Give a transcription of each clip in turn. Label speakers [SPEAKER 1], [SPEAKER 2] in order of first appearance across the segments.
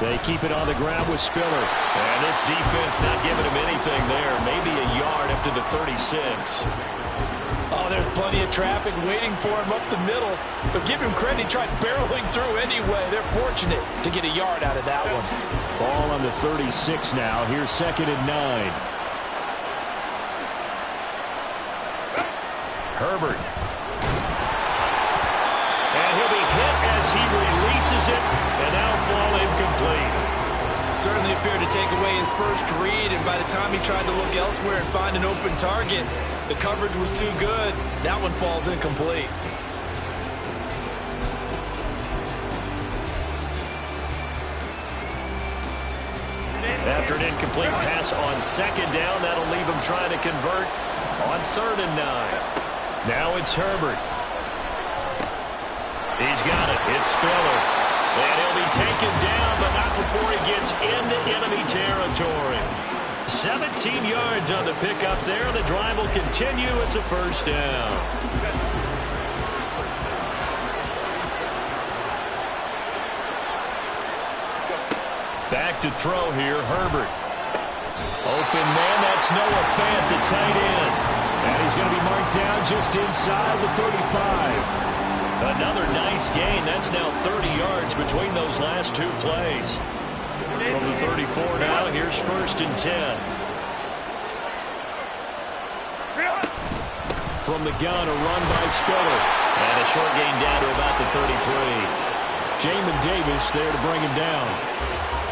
[SPEAKER 1] They keep it on the ground with Spiller.
[SPEAKER 2] And this defense not giving him anything there. Maybe a yard up to the 36.
[SPEAKER 3] Oh, there's plenty of traffic waiting for him up the middle. But give him credit, he tried barreling through anyway. They're fortunate to get a yard out of that one.
[SPEAKER 1] Ball on the 36 now. Here's 2nd and 9. Herbert. And he'll be hit as he releases it, and now fall incomplete.
[SPEAKER 3] Certainly appeared to take away his first read, and by the time he tried to look elsewhere and find an open target, the coverage was too good. That one falls incomplete.
[SPEAKER 2] After an incomplete pass on 2nd down, that'll leave him trying to convert on 3rd and 9.
[SPEAKER 1] Now it's Herbert.
[SPEAKER 2] He's got it. It's Spiller. And he'll be taken down, but not before he gets into enemy territory. 17 yards on the pickup there. The drive will continue. It's a 1st down. Back to throw here, Herbert. Open man, that's Noah Fant, the tight end.
[SPEAKER 1] And he's going to be marked down just inside the 35.
[SPEAKER 2] Another nice gain. That's now 30 yards between those last 2 plays. From the 34 now, here's 1st and 10.
[SPEAKER 1] From the gun, a run by Spiller.
[SPEAKER 2] And a short gain down to about the 33.
[SPEAKER 1] Jamin Davis there to bring him down.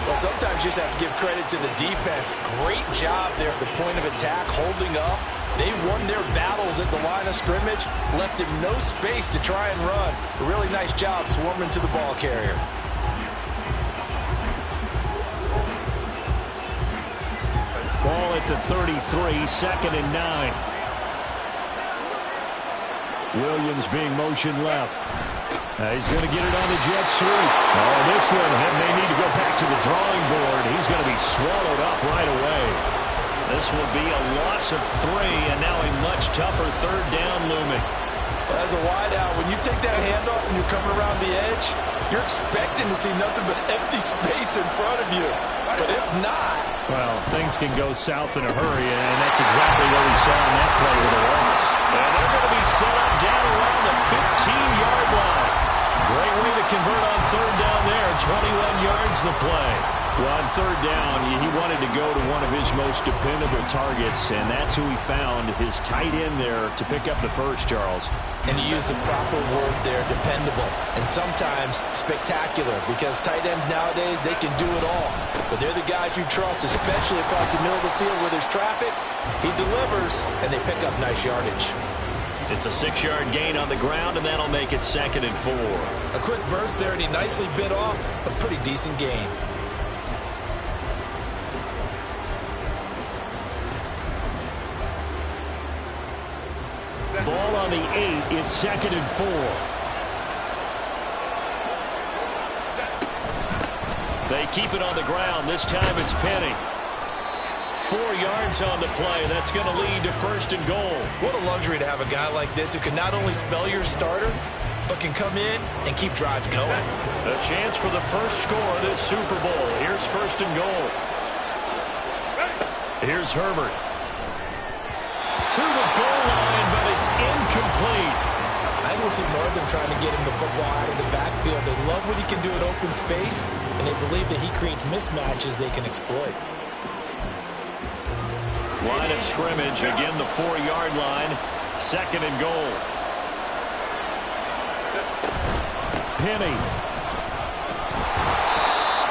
[SPEAKER 3] Well, sometimes you just have to give credit to the defense. Great job there at the point of attack, holding up. They won their battles at the line of scrimmage, left him no space to try and run. A really nice job swarming to the ball carrier.
[SPEAKER 1] Ball at the 33, 2nd and 9. Williams being motioned left. He's going to get it on the jet sweep. Oh, this one may need to go back to the drawing board. He's going to be swallowed up right away.
[SPEAKER 2] This will be a loss of 3, and now a much tougher 3rd down looming.
[SPEAKER 3] Well, as a wideout, when you take that handoff and you're coming around the edge, you're expecting to see nothing but empty space in front of you. But if not...
[SPEAKER 1] Well, things can go south in a hurry, and that's exactly what we saw in that play with a loss.
[SPEAKER 2] And they're going to be set up down around the 15-yard line. Great way to convert on 3rd down there. 21 yards the play.
[SPEAKER 1] Well, on 3rd down, he wanted to go to one of his most dependable targets, and that's who he found, his tight end there, to pick up the first, Charles.
[SPEAKER 3] And you use the proper word there, dependable, and sometimes spectacular, because tight ends nowadays, they can do it all. But they're the guys you trust, especially across the middle of the field where there's traffic. He delivers, and they pick up nice yardage.
[SPEAKER 2] It's a 6-yard gain on the ground, and that'll make it 2nd and 4.
[SPEAKER 3] A quick burst there, and he nicely bit off a pretty decent gain.
[SPEAKER 1] Ball on the 8. It's 2nd and 4.
[SPEAKER 2] They keep it on the ground. This time it's Penny. 4 yards on the play. That's going to lead to 1st and goal.
[SPEAKER 3] What a luxury to have a guy like this who can not only spell your starter, but can come in and keep drives going.
[SPEAKER 2] A chance for the first score of this Super Bowl. Here's 1st and goal.
[SPEAKER 1] Here's Herbert.
[SPEAKER 2] To the goal line, but it's incomplete.
[SPEAKER 3] I think we'll see more of them trying to get him the football out of the backfield. They love what he can do in open space, and they believe that he creates mismatches they can exploit.
[SPEAKER 2] Line of scrimmage, again the 4-yard line. 2nd and goal.
[SPEAKER 1] Penny.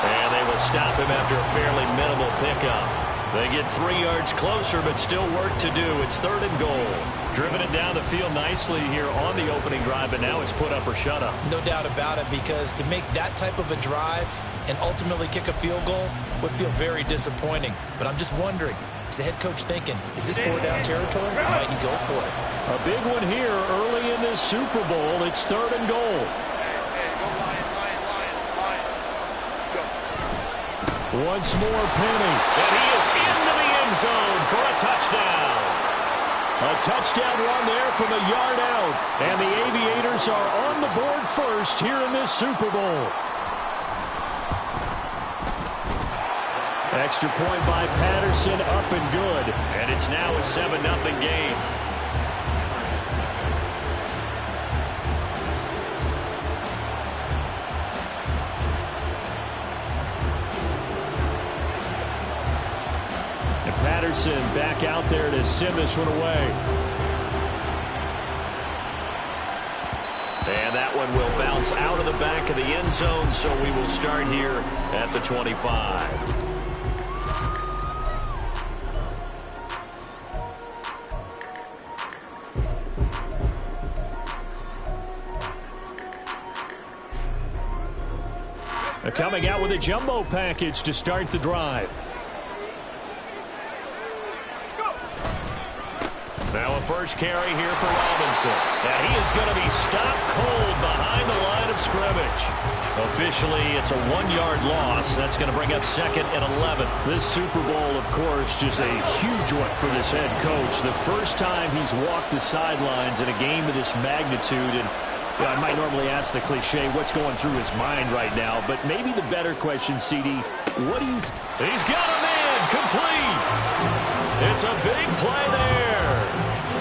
[SPEAKER 2] And they will stop him after a fairly minimal pickup. They get 3 yards closer, but still work to do. It's 3rd and goal. Driven it down the field nicely here on the opening drive, but now it's put up or shut up.
[SPEAKER 3] No doubt about it, because to make that type of a drive and ultimately kick a field goal would feel very disappointing. But I'm just wondering, is the head coach thinking, is this 4-down territory, or might he go for it?
[SPEAKER 1] A big one here early in this Super Bowl. It's 3rd and goal. Once more, Penny.
[SPEAKER 2] And he is into the end zone for a touchdown.
[SPEAKER 1] A touchdown run there from a yard out. And the Aviators are on the board first here in this Super Bowl. Extra point by Patterson, up and good.
[SPEAKER 2] And it's now a 7-0 game.
[SPEAKER 1] And Patterson back out there to send this one away.
[SPEAKER 2] And that one will bounce out of the back of the end zone, so we will start here at the 25.
[SPEAKER 1] Coming out with a jumbo package to start the drive.
[SPEAKER 2] Now a first carry here for Robinson. And he is going to be stopped cold behind the line of scrimmage. Officially, it's a 1-yard loss. That's going to bring up 2nd and 11.
[SPEAKER 1] This Super Bowl, of course, just a huge one for this head coach. The first time he's walked the sidelines in a game of this magnitude. And I might normally ask the cliche, what's going through his mind right now? But maybe the better question, CD, what do you...
[SPEAKER 2] He's got a man complete. It's a big play there.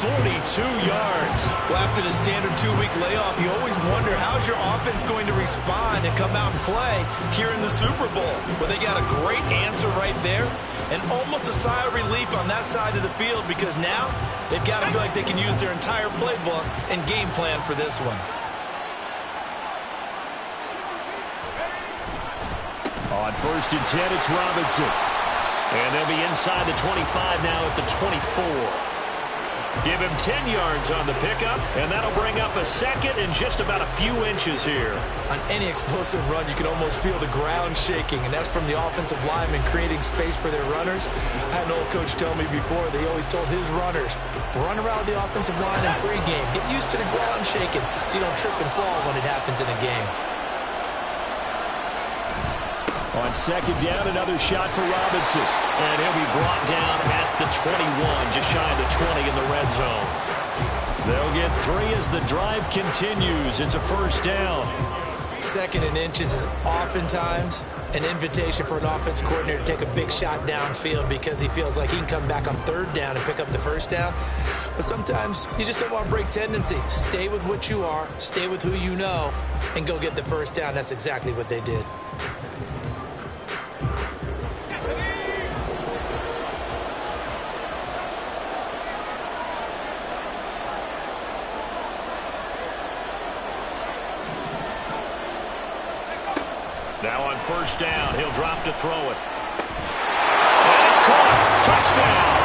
[SPEAKER 2] 42 yards.
[SPEAKER 3] Well, after the standard 2-week layoff, you always wonder how's your offense going to respond and come out and play here in the Super Bowl. Well, they got a great answer right there and almost a sigh of relief on that side of the field because now they've got to feel like they can use their entire playbook and game plan for this one.
[SPEAKER 1] On 1st and 10, it's Robinson.
[SPEAKER 2] And they'll be inside the 25 now at the 24. Give him 10 yards on the pickup, and that'll bring up a 2nd and just about a few inches here.
[SPEAKER 3] On any explosive run, you can almost feel the ground shaking, and that's from the offensive linemen creating space for their runners. I had an old coach tell me before, they always told his runners, run around the offensive line in pregame. Get used to the ground shaking so you don't trip and fall when it happens in a game.
[SPEAKER 1] On 2nd down, another shot for Robinson.
[SPEAKER 2] And he'll be brought down at the 21, just shy of the 20 in the red zone. They'll get 3 as the drive continues. It's a 1st down.
[SPEAKER 3] 2nd and inches is oftentimes an invitation for an offense coordinator to take a big shot downfield because he feels like he can come back on 3rd down and pick up the 1st down. But sometimes you just don't want to break tendency. Stay with what you are, stay with who you know, and go get the 1st down. That's exactly what they did.
[SPEAKER 2] Now on 1st down, he'll drop to throw it. And it's caught. Touchdown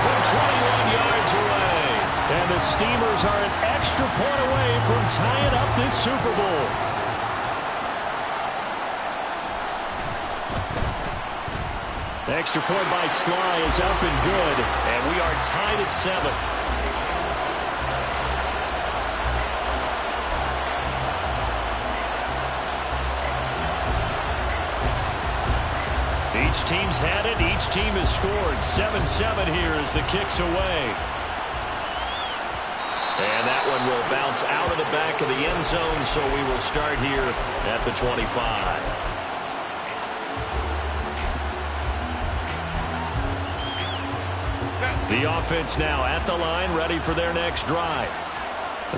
[SPEAKER 2] from 21 yards away.
[SPEAKER 1] And the Steamers are an extra point away from tying up this Super Bowl. The extra point by Sly is up and good.
[SPEAKER 2] And we are tied at 7. Each team's had it. Each team has scored. 7-7 here as the kick's away. And that one will bounce out of the back of the end zone, so we will start here at the 25. The offense now at the line, ready for their next drive.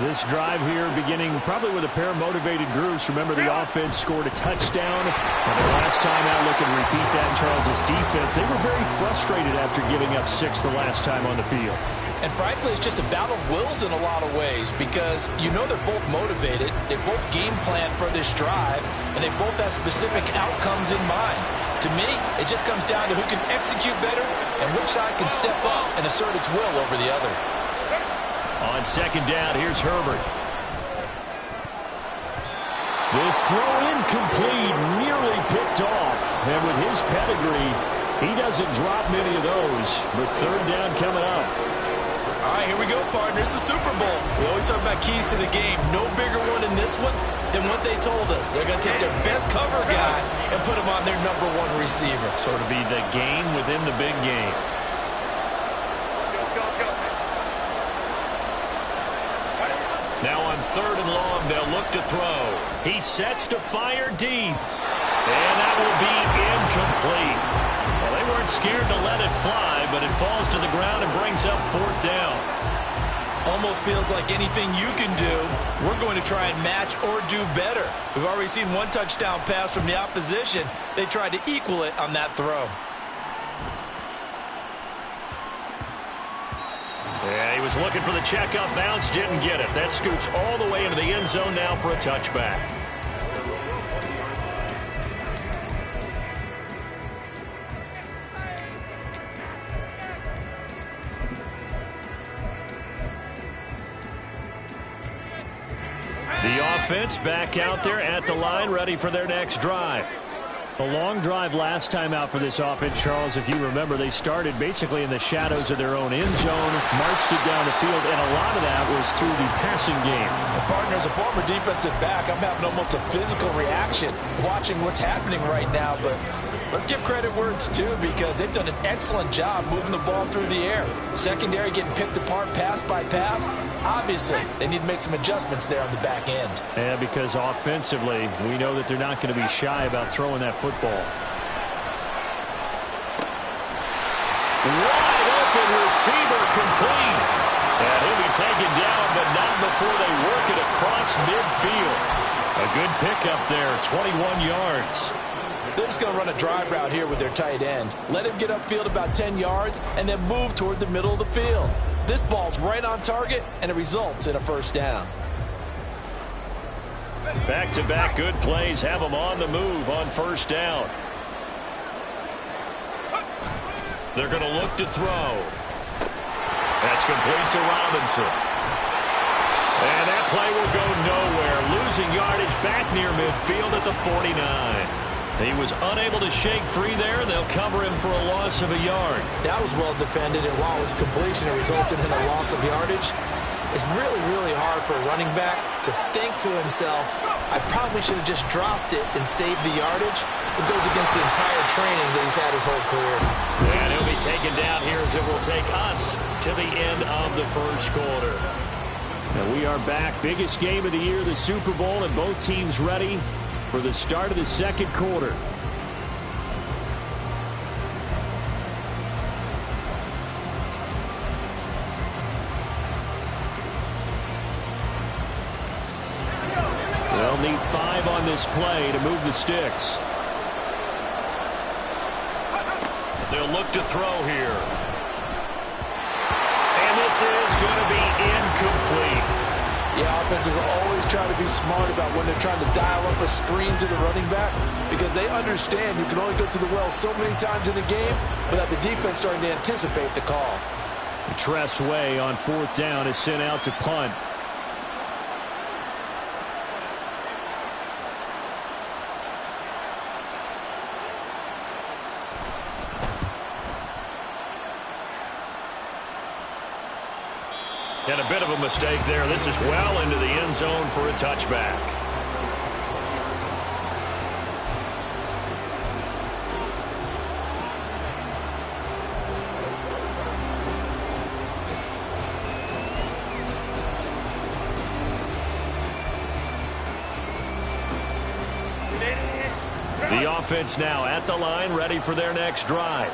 [SPEAKER 1] This drive here beginning probably with a pair of motivated groups. Remember, the offense scored a touchdown. And the last time out, looking to repeat that in Charles' defense. They were very frustrated after giving up 6 the last time on the field.
[SPEAKER 3] And frankly, it's just a battle of wills in a lot of ways because you know they're both motivated. They both game plan for this drive, and they both have specific outcomes in mind. To me, it just comes down to who can execute better and which side can step up and assert its will over the other.
[SPEAKER 2] On 2nd down, here's Herbert.
[SPEAKER 1] This throw incomplete, nearly picked off. And with his pedigree, he doesn't drop many of those. But 3rd down coming up.
[SPEAKER 3] All right, here we go, partner. It's the Super Bowl. We always talk about keys to the game. No bigger one in this one than what they told us. They're going to take their best cover guy and put him on their #1 receiver.
[SPEAKER 2] So to be the game within the big game. Now on 3rd and long, they'll look to throw. He sets to fire deep. And that will be incomplete. Well, they weren't scared to let it fly, but it falls to the ground and brings up 4th down.
[SPEAKER 3] Almost feels like anything you can do, we're going to try and match or do better. We've already seen one touchdown pass from the opposition. They tried to equal it on that throw.
[SPEAKER 2] Yeah, he was looking for the checkup bounce, didn't get it. That scoots all the way into the end zone now for a touchback. The offense back out there at the line, ready for their next drive. A long drive last time out for this offense, Charles. If you remember, they started basically in the shadows of their own end zone, marched it down the field, and a lot of that was through the passing game.
[SPEAKER 3] Partner, as a former defensive back, I'm having almost a physical reaction watching what's happening right now, but let's give credit where it's due because they've done an excellent job moving the ball through the air. Secondary getting picked apart pass by pass. Obviously, they need to make some adjustments there on the back end.
[SPEAKER 1] Yeah, because offensively, we know that they're not going to be shy about throwing that football.
[SPEAKER 2] Wide open receiver complete. And he'll be taken down, but not before they work it across midfield. A good pickup there, 21 yards.
[SPEAKER 3] They're just going to run a drive route here with their tight end. Let him get upfield about 10 yards and then move toward the middle of the field. This ball's right on target, and it results in a 1st down.
[SPEAKER 2] Back-to-back good plays have them on the move on 1st down. They're going to look to throw. That's complete to Robinson. And that play will go nowhere. Losing yardage back near midfield at the 49. He was unable to shake free there. They'll cover him for a loss of a yard.
[SPEAKER 3] That was well defended, and while his completion resulted in a loss of yardage, it's really, really hard for a running back to think to himself, I probably should have just dropped it and saved the yardage. It goes against the entire training that he's had his whole career.
[SPEAKER 2] And he'll be taken down here as it will take us to the end of the 1st quarter.
[SPEAKER 1] And we are back. Biggest game of the year, the Super Bowl, and both teams ready for the start of the 2nd quarter. They'll need 5 on this play to move the sticks.
[SPEAKER 2] They'll look to throw here. And this is going to be incomplete.
[SPEAKER 3] Yeah, offenses always try to be smart about when they're trying to dial up a screen to the running back because they understand you can only go to the well so many times in a game without the defense starting to anticipate the call.
[SPEAKER 1] Tress Way on 4th down is sent out to punt.
[SPEAKER 2] And a bit of a mistake there. This is well into the end zone for a touchback.
[SPEAKER 1] The offense now at the line, ready for their next drive.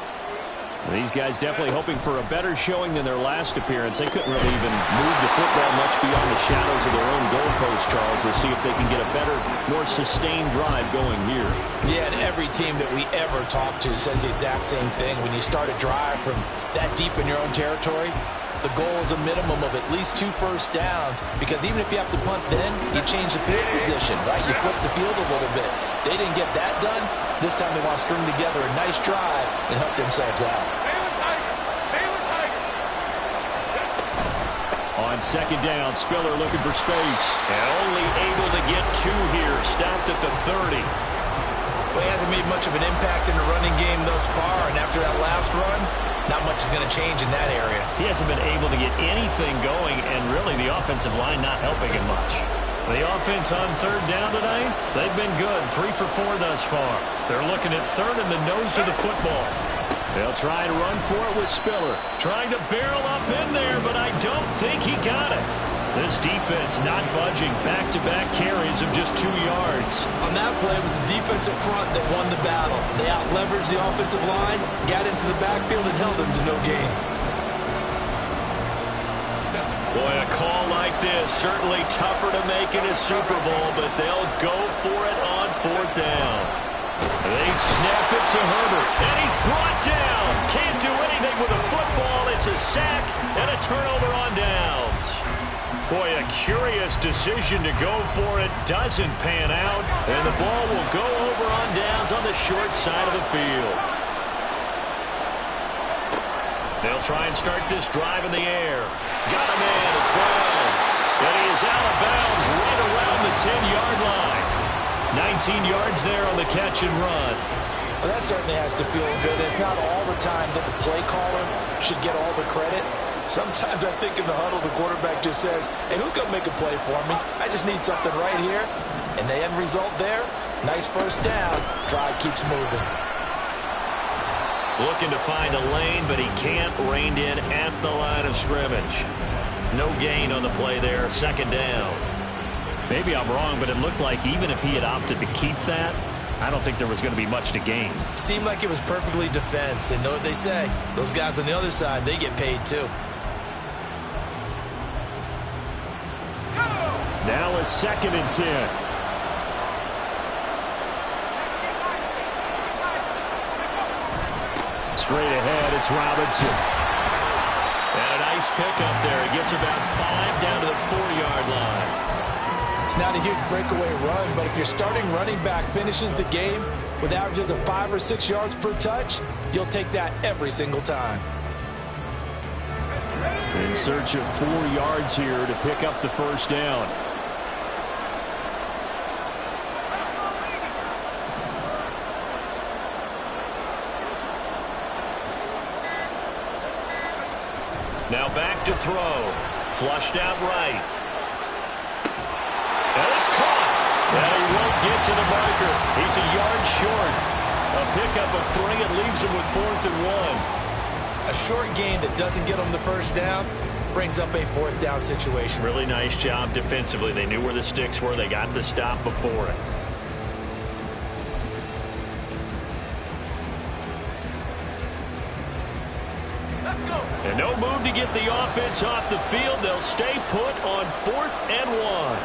[SPEAKER 1] These guys definitely hoping for a better showing than their last appearance. They couldn't really even move the football much beyond the shadows of their own goalpost, Charles. We'll see if they can get a better, more sustained drive going here.
[SPEAKER 3] Yeah, and every team that we ever talk to says the exact same thing. When you start a drive from that deep in your own territory, the goal is a minimum of at least 2 first downs because even if you have to punt then, you change the field position, right? You flip the field a little bit. They didn't get that done. This time they want to string together a nice drive and help themselves out.
[SPEAKER 1] On 2nd down, Spiller looking for space.
[SPEAKER 2] And only able to get 2 here. Stopped at the 30.
[SPEAKER 3] Well, he hasn't made much of an impact in the running game thus far, and after that last run, not much is going to change in that area.
[SPEAKER 2] He hasn't been able to get anything going, and really the offensive line not helping him much. The offense on 3rd down tonight, they've been good. 3 for 4 thus far. They're looking at 3rd in the nose of the football.
[SPEAKER 1] They'll try and run for it with Spiller.
[SPEAKER 2] Trying to barrel up in there, but I don't think he got it.
[SPEAKER 1] This defense not budging. Back-to-back carries of just 2 yards.
[SPEAKER 3] On that play, it was the defensive front that won the battle. They out-leveraged the offensive line, got into the backfield, and held them to no gain.
[SPEAKER 2] Boy, a call like this, certainly tougher to make in a Super Bowl, but they'll go for it on 4th down. They snap it to Herbert, and he's brought down. Can't do anything with a football. It's a sack and a turnover on downs. Boy, a curious decision to go for it. Doesn't pan out, and the ball will go over on downs on the short side of the field. They'll try and start this drive in the air. Got a man. It's Brown. And he is out of bounds right around the 10-yard line. 19 yards there on the catch and run.
[SPEAKER 3] Well, that certainly has to feel good. It's not all the time that the play caller should get all the credit. Sometimes I think in the huddle, the quarterback just says, hey, who's going to make a play for me? I just need something right here. And the end result there, nice first down. Drive keeps moving.
[SPEAKER 2] Looking to find a lane, but he can't. Reined in at the line of scrimmage. No gain on the play there. 2nd down.
[SPEAKER 1] Maybe I'm wrong, but it looked like even if he had opted to keep that, I don't think there was going to be much to gain.
[SPEAKER 3] Seemed like it was perfectly defense. And know what they say? Those guys on the other side, they get paid too.
[SPEAKER 1] Now a 2nd and 10. Straight ahead, it's Robinson.
[SPEAKER 2] And a nice pickup there. He gets about 5 down to the 4-yard line.
[SPEAKER 3] It's not a huge breakaway run, but if your starting running back finishes the game with averages of 5 or 6 yards per touch, you'll take that every single time.
[SPEAKER 1] In search of 4 yards here to pick up the first down.
[SPEAKER 2] Now back to throw. Flushed out right. And it's caught. And he won't get to the marker. He's a yard short. A pickup of 3. It leaves him with 4th and 1.
[SPEAKER 3] A short gain that doesn't get them the first down brings up a 4th down situation.
[SPEAKER 2] Really nice job defensively. They knew where the sticks were. They got the stop before it. And no move to get the offense off the field. They'll stay put on 4th and 1.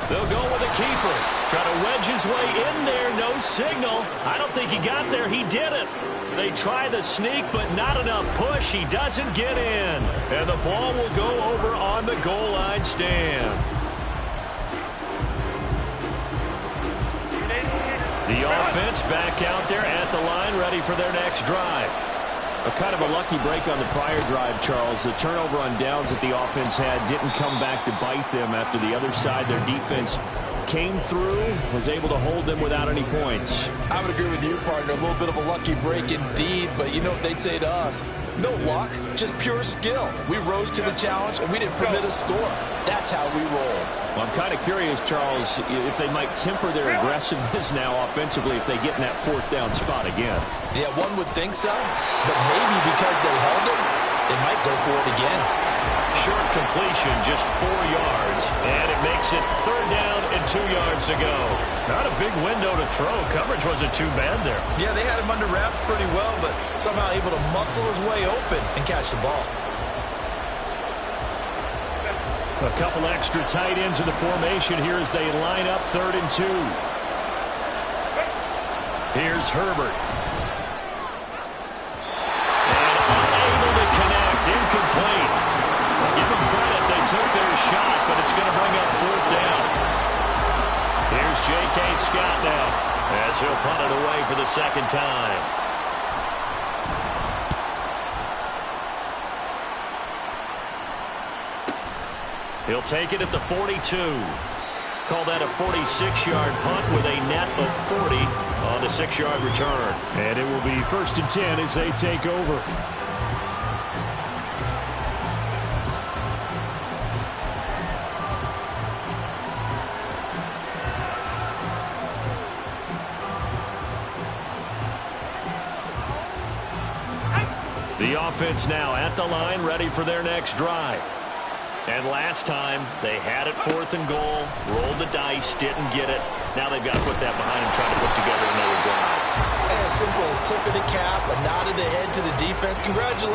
[SPEAKER 2] They'll go with a keeper. Try to wedge his way in there. No signal. I don't think he got there. He didn't. They try the sneak, but not enough push. He doesn't get in. And the ball will go over on the goal line stand. The offense back out there at the line, ready for their next drive.
[SPEAKER 1] A kind of a lucky break on the prior drive, Charles. The turnover on downs that the offense had didn't come back to bite them after the other side. Their defense came through, was able to hold them without any points.
[SPEAKER 3] I would agree with you, partner. A little bit of a lucky break indeed, but you know what they'd say to us? No luck, just pure skill. We rose to the challenge, and we didn't permit a score. That's how we roll.
[SPEAKER 1] Well, I'm kind of curious, Charles, if they might temper their aggressiveness now offensively if they get in that 4th down spot again.
[SPEAKER 3] Yeah, one would think so, but maybe because they held it, they might go for it again.
[SPEAKER 2] Short completion, just 4 yards, and it makes it 3rd down and 2 yards to go. Not a big window to throw. Coverage wasn't too bad there.
[SPEAKER 3] Yeah, they had him under wraps pretty well, but somehow able to muscle his way open and catch the ball.
[SPEAKER 1] A couple extra tight ends in the formation here as they line up 3rd and 2.
[SPEAKER 2] Here's Herbert. And unable to connect. Incomplete. Give them credit. They took their shot, but it's going to bring up 4th down. Here's J.K. Scott now as he'll punt it away for the 2nd time. He'll take it at the 42. Call that a 46-yard punt with a net of 40 on the 6-yard return.
[SPEAKER 1] And it will be 1st and 10 as they take over. The offense now at the line, ready for their next drive.
[SPEAKER 2] And last time, they had it 4th and goal, rolled the dice, didn't get it. Now they've got to put that behind them, trying to put together another drive.
[SPEAKER 3] A simple tip of the cap, a nod of the head to the defense. Congratulations.